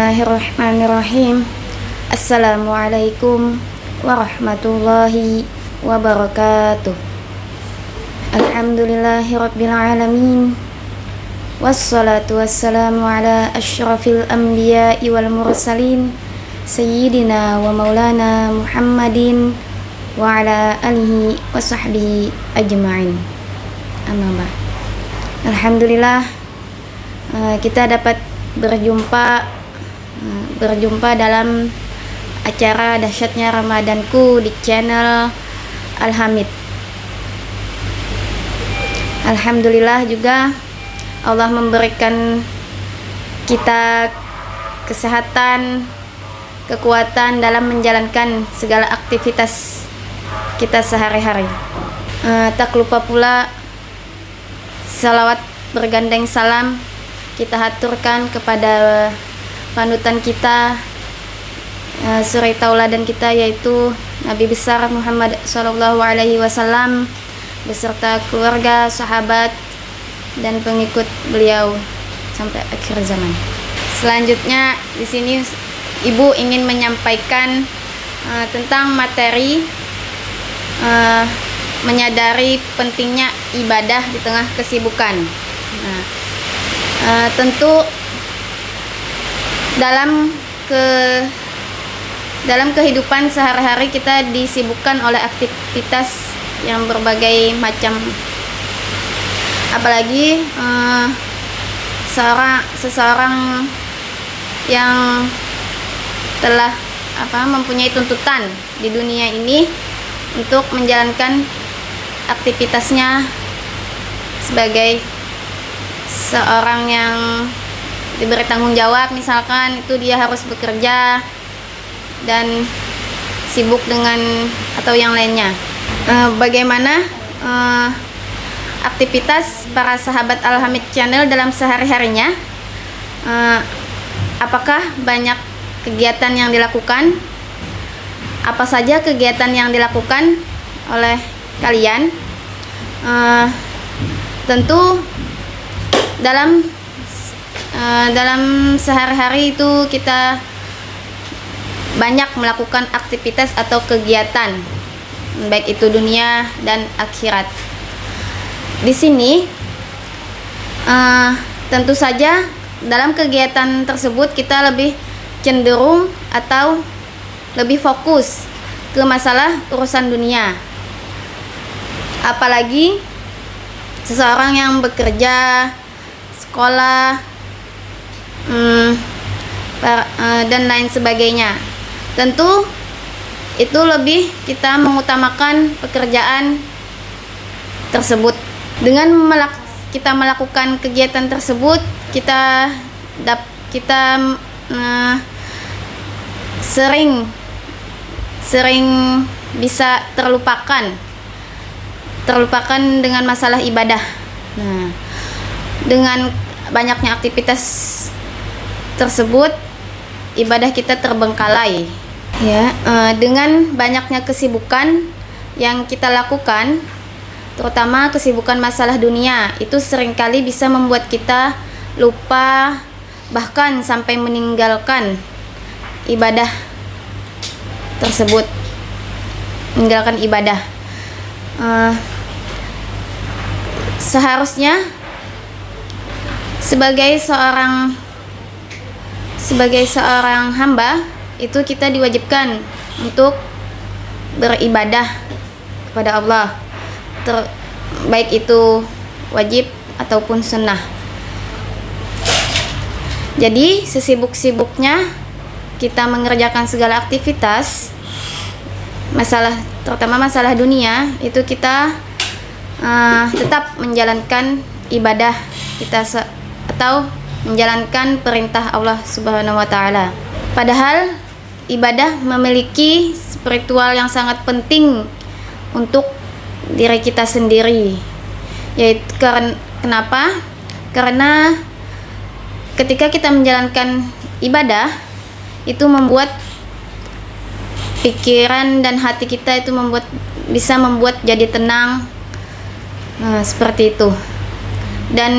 Bismillahirrahmanirrahim. Assalamualaikum warahmatullahi wabarakatuh. Alhamdulillahirabbil alamin. Wassalatu wassalamu ala asyrafil anbiya'i wal mursalin sayyidina wa maulana Muhammadin wa ala alihi wa sahbihi ajma'in. Amma ba'd. Alhamdulillah, kita dapat berjumpa dalam acara dahsyatnya Ramadanku di channel Al-Hamid. Alhamdulillah juga Allah memberikan kita kesehatan, kekuatan dalam menjalankan segala aktivitas kita sehari-hari. Tak lupa pula salawat bergandeng salam kita haturkan kepada panutan kita, suri tauladan kita, yaitu Nabi besar Muhammad SAW beserta keluarga, sahabat, dan pengikut beliau sampai akhir zaman. Selanjutnya di sini Ibu ingin menyampaikan tentang materi menyadari pentingnya ibadah di tengah kesibukan. Tentu dalam kehidupan sehari-hari kita disibukkan oleh aktivitas yang berbagai macam, apalagi seseorang yang telah mempunyai tuntutan di dunia ini untuk menjalankan aktivitasnya sebagai seorang yang diberi tanggung jawab. Misalkan itu dia harus bekerja dan sibuk dengan atau yang lainnya. Bagaimana aktivitas para sahabat Al-Hamid Channel dalam sehari-harinya? Apakah banyak kegiatan yang dilakukan? Apa saja kegiatan yang dilakukan oleh kalian? Tentu dalam sehari-hari itu kita banyak melakukan aktivitas atau kegiatan, baik itu dunia dan akhirat. Di sini tentu saja dalam kegiatan tersebut kita lebih cenderung atau lebih fokus ke masalah urusan dunia. Apalagi seseorang yang bekerja, sekolah, dan lain sebagainya. Tentu itu lebih kita mengutamakan pekerjaan tersebut. Dengan kita melakukan kegiatan tersebut, kita sering bisa terlupakan dengan masalah ibadah. Dengan banyaknya aktivitas tersebut, ibadah kita terbengkalai. Dengan banyaknya kesibukan yang kita lakukan, terutama kesibukan masalah dunia, itu seringkali bisa membuat kita lupa, bahkan sampai meninggalkan ibadah tersebut, meninggalkan ibadah. Seharusnya sebagai seorang hamba itu kita diwajibkan untuk beribadah kepada Allah, baik itu wajib ataupun sunnah. Jadi sesibuk-sibuknya kita mengerjakan segala aktivitas, terutama masalah dunia, itu kita tetap menjalankan ibadah kita atau menjalankan perintah Allah Subhanahu wa taala. Padahal ibadah memiliki spiritual yang sangat penting untuk diri kita sendiri. Yaitu kenapa? Karena ketika kita menjalankan ibadah, itu membuat pikiran dan hati kita itu bisa membuat jadi tenang. Seperti itu. Dan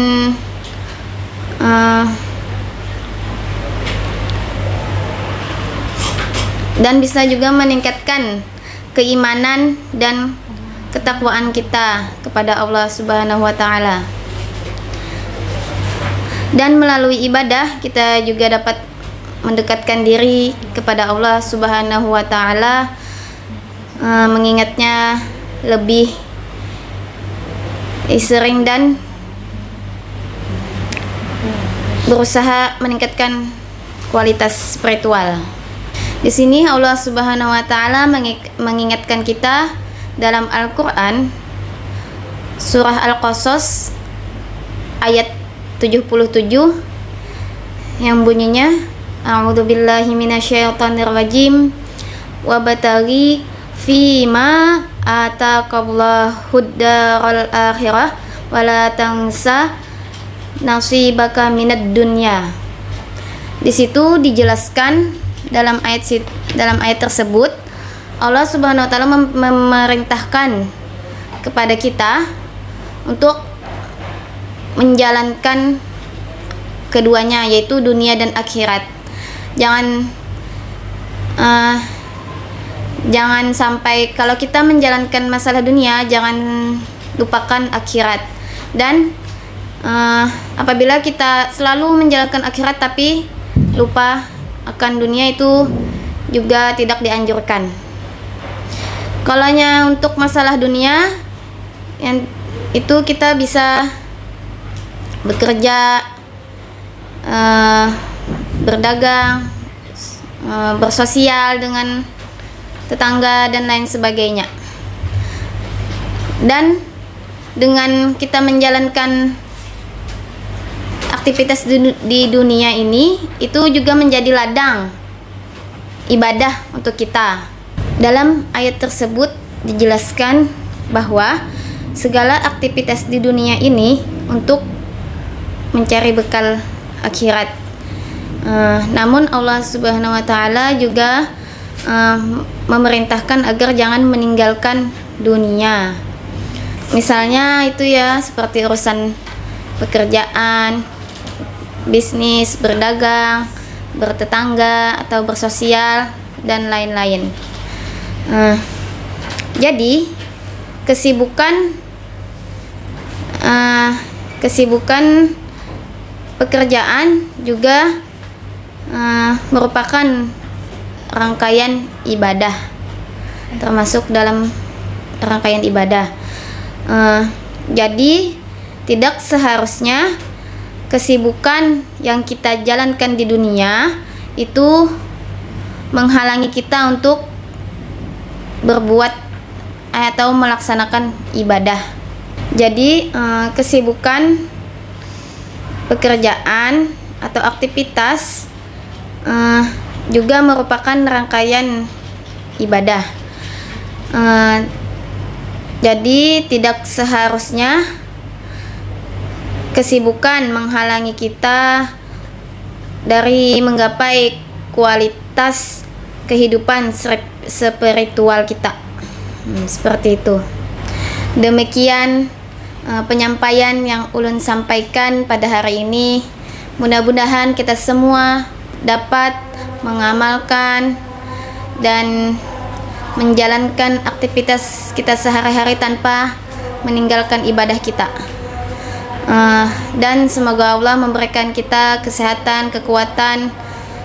dan bisa juga meningkatkan keimanan dan ketakwaan kita kepada Allah Subhanahu wa taala. Dan melalui ibadah kita juga dapat mendekatkan diri kepada Allah Subhanahu wa taala, mengingatnya lebih sering dan berusaha meningkatkan kualitas spiritual. Di sini Allah Subhanahu wa taala mengingatkan kita dalam Al-Qur'an surah Al-Qasas ayat 77 yang bunyinya A'udzubillahi minasyaitonirrajim wabtaghi fima ataqallahud daral akhirah wala tansa nasibaka minad dunya. Di situ dijelaskan dalam ayat tersebut Allah Subhanahu wa taala memerintahkan kepada kita untuk menjalankan keduanya, yaitu dunia dan akhirat. Jangan sampai kalau kita menjalankan masalah dunia, jangan lupakan akhirat. Dan apabila kita selalu menjalankan akhirat tapi lupa akan dunia, itu juga tidak dianjurkan. Kalaunya untuk masalah dunia, yang itu kita bisa bekerja, berdagang, bersosial dengan tetangga dan lain sebagainya. Dan dengan kita menjalankan aktivitas di dunia ini, itu juga menjadi ladang ibadah untuk kita. Dalam ayat tersebut dijelaskan bahwa segala aktivitas di dunia ini untuk mencari bekal akhirat. Namun Allah Subhanahu wa taala juga memerintahkan agar jangan meninggalkan dunia. Misalnya itu ya, seperti urusan pekerjaan, bisnis, berdagang, bertetangga atau bersosial dan lain-lain. Jadi kesibukan pekerjaan juga merupakan rangkaian ibadah, termasuk dalam rangkaian ibadah. Jadi tidak seharusnya kesibukan yang kita jalankan di dunia itu menghalangi kita untuk berbuat atau melaksanakan ibadah. Jadi kesibukan pekerjaan atau aktivitas juga merupakan rangkaian ibadah. Jadi tidak seharusnya kesibukan menghalangi kita dari menggapai kualitas kehidupan spiritual kita. Seperti itu. Demikian penyampaian yang ulun sampaikan pada hari ini. Mudah-mudahan kita semua dapat mengamalkan dan menjalankan aktivitas kita sehari-hari tanpa meninggalkan ibadah kita. Dan semoga Allah memberikan kita kesehatan, kekuatan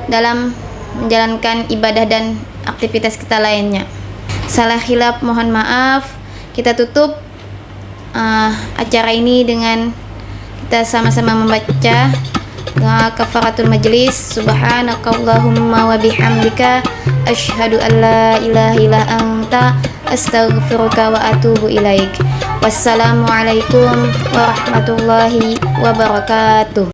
dalam menjalankan ibadah dan aktivitas kita lainnya. Salah khilaf mohon maaf. Kita tutup acara ini dengan kita sama-sama membaca doa kafaratul majlis. Subhanakallahumma wa bihamdika asyhadu an la ilaha illa anta astaghfiruka wa atubu ilaik. Wassalamualaikum warahmatullahi wabarakatuh.